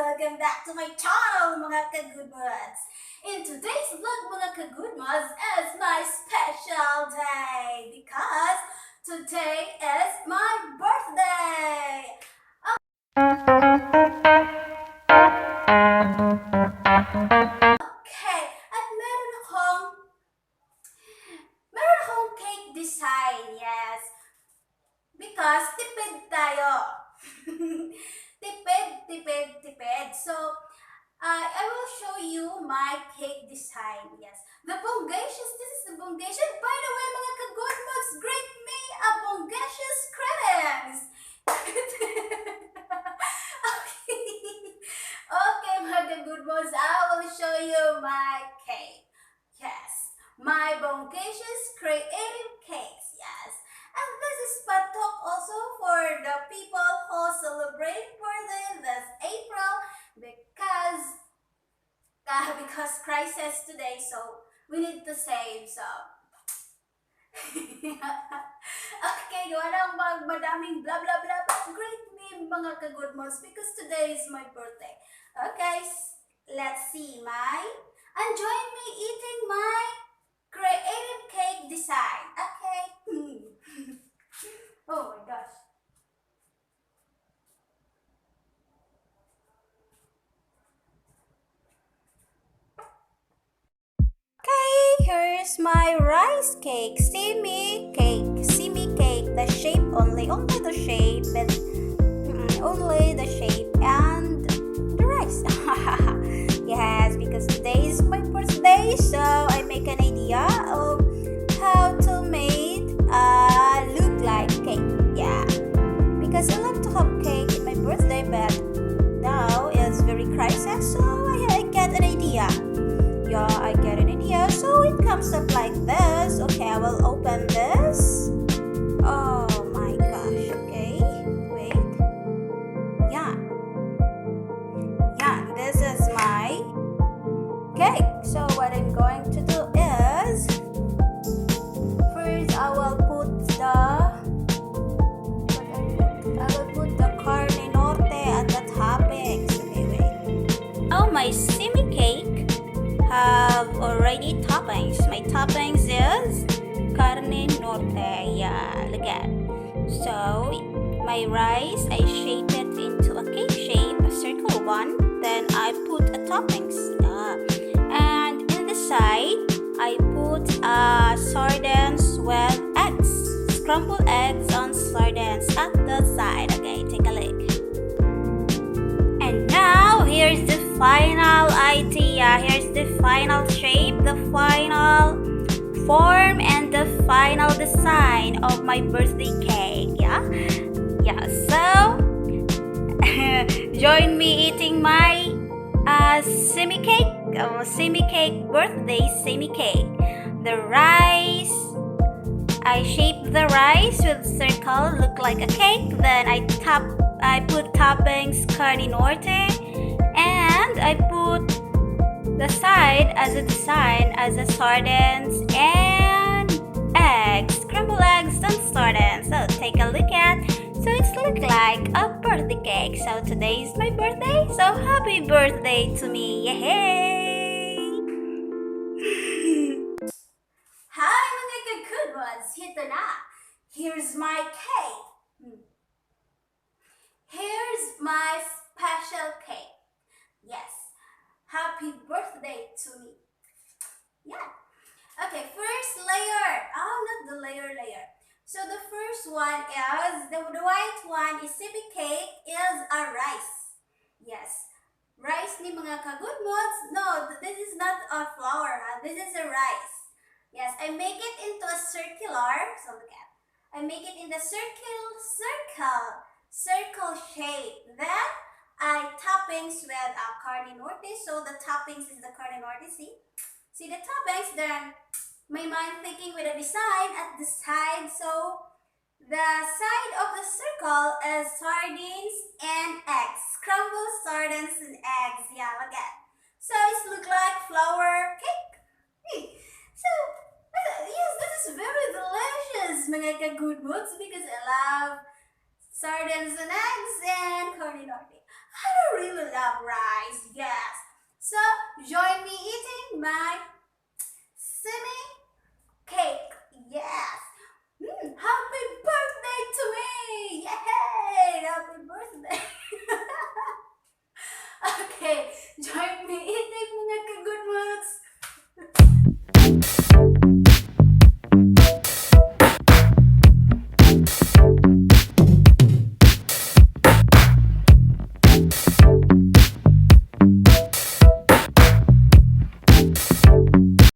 Welcome back to my channel, mga ka-goodmods! In today's vlog, mga ka-goodmods, is my special day because today is my birthday! Okay, at meron akong cake design, yes. Because tipid tayo. tipid. So, I will show you my cake design. Yes. The bongacious, this is the bongacious. By the way, mga ka-good mods, greet me a bongacious greetings. Okay, mga ka-good mods, I will show you my cake. Yes. My bongacious creative cakes. Yes. And this is patok also for the people who celebrate birthday this April because crisis today, so we need to save. So okay, gawa ng madaming blah blah blah, but greet me mga ka-good mods because today is my birthday. Okay, let's see and join me eating my creative cake design. Okay. Oh my gosh. Okay, here's my rice cake, simi cake, the shape only the shape, but only the shape and the rice. Yes, because today is my birthday, so I make an idea of how to make look like cake. Yeah, because I love to have cake in my birthday, but now it's very crisis, so I get an idea. Yeah, I get an idea. So it comes up like this. Okay, I will open this. Oh my gosh. Okay, wait. Yeah, this is my cake. So what I'm going to do is first I will put the carne norte at the toppings. Okay, wait. Oh, my simi cake have already toppings. My toppings is carne norte. Yeah, look at. So my rice, I shape it into a cake shape, a circle one. Then I put a toppings. And in the side, I put sardines with eggs, scrambled eggs on sardines at the side. Okay, take a look. And now here's the final idea. Here's the final shape, the final form, and the final design of my birthday cake. Yeah. So join me eating my semi cake birthday semi cake. The rice, I shape the rice with circle, look like a cake. Then I put toppings carne norte, and I put the side as a design as a sardines and eggs, scrambled eggs and sardines. So take a look at. So it's look like a birthday cake. So today is my birthday. So happy birthday to me! Yay! Hi mga ka-good ones! Hito na! Here's my cake. Here's my special cake. Yes. Happy birthday to me. Yeah. Okay, first layer. Oh, not the layer. So the first one is, the white one is simi cake is a rice. Yes. Rice ni mga ka-good mods. No, this is not a flour. This is a rice. Yes, I make it into a circular. So look at. I make it in the circle shape. Then I toppings with carne norte. So the toppings is the carne norte. See the toppings. Then my mind thinking with a design at the side. So the side of the circle is sardines and eggs, scrambled sardines and eggs. Yeah, look at. So it look like flour cake. So yes, this is very delicious, mga ka-good mods, because I love sardines and eggs and corn norte. I really love rice, yes. So join me eating my simi cake, yes. Happy birthday to me! Yay! Happy birthday! Okay, join me eating mga good moods.